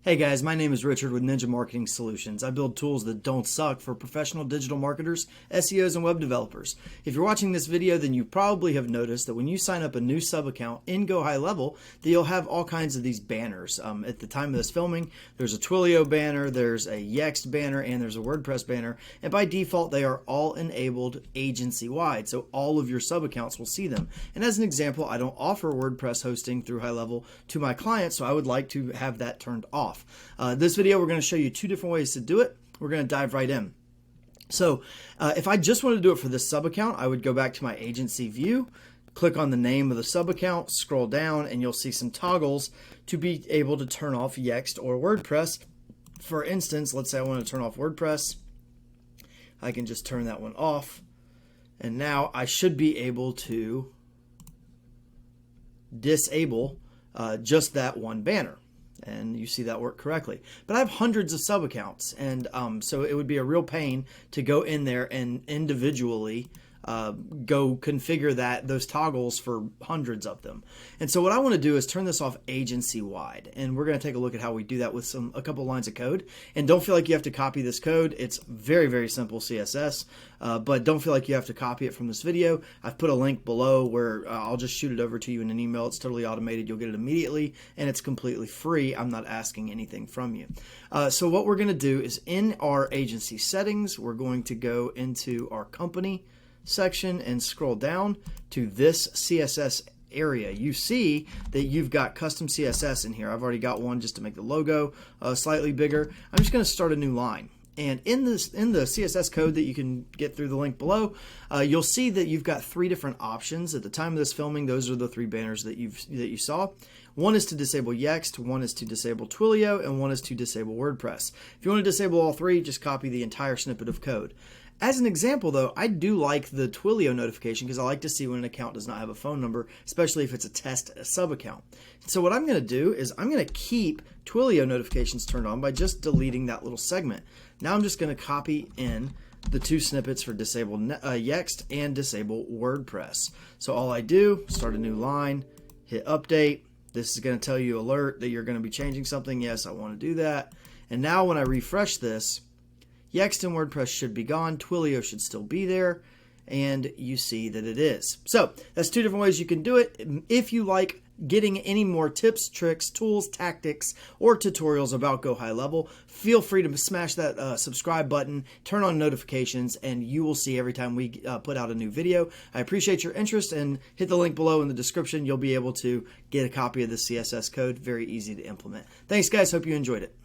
Hey guys, my name is Richard with Ninja Marketing Solutions. I build tools that don't suck for professional digital marketers, SEOs, and web developers. If you're watching this video, then you probably have noticed that when you sign up a new sub account in Go High Level, that you'll have all kinds of these banners. At the time of this filming, there's a Twilio banner, there's a Yext banner, and there's a Wordpress banner. And by default, they are all enabled agency-wide, so all of your sub accounts will see them. And as an example, I don't offer WordPress hosting through High Level to my clients, so I would like to have that turned off. This video, we're going to show you two different ways to do it. We're going to dive right in. So if I just want to do it for this sub account, I would go back to my agency view, click on the name of the sub account, scroll down, and you'll see some toggles to be able to turn off Yext or WordPress. For instance, let's say I want to turn off WordPress. I can just turn that one off. And now I should be able to disable just that one banner. And you see that work correctly. But I have hundreds of sub accounts, and so it would be a real pain to go in there and individually go configure those toggles for hundreds of them. And so what I want to do is turn this off agency wide, and we're going to take a look at how we do that with a couple lines of code. And don't feel like you have to copy this code. It's very, very simple CSS, but don't feel like you have to copy it from this video. I've put a link below where I'll just shoot it over to you in an email. It's totally automated. You'll get it immediately, and it's completely free. I'm not asking anything from you. So what we're going to do is in our agency settings, we're going to go into our company section and scroll down to this CSS area. You see that you've got custom CSS in here. I've already got one just to make the logo slightly bigger. I'm just going to start a new line. And in the CSS code that you can get through the link below, you'll see that you've got three different options. At the time of this filming, those are the three banners that you saw. One is to disable Yext, one is to disable Twilio, and one is to disable WordPress. If you want to disable all three, just copy the entire snippet of code. As an example, though, I do like the Twilio notification because I like to see when an account does not have a phone number, especially if it's a test sub account. So what I'm going to do is I'm going to keep Twilio notifications turned on by just deleting that little segment. Now I'm just going to copy in the two snippets for disable Yext and disable WordPress. So all I do, start a new line, hit update. This is going to tell you alert that you're going to be changing something. Yes, I want to do that. And now when I refresh this, Yext and WordPress should be gone. Twilio should still be there. And you see that it is. So that's two different ways you can do it. If you like getting any more tips, tricks, tools, tactics, or tutorials about Go High Level, feel free to smash that subscribe button, turn on notifications, and you will see every time we put out a new video. I appreciate your interest, and hit the link below in the description. You'll be able to get a copy of the CSS code. Very easy to implement. Thanks, guys. Hope you enjoyed it.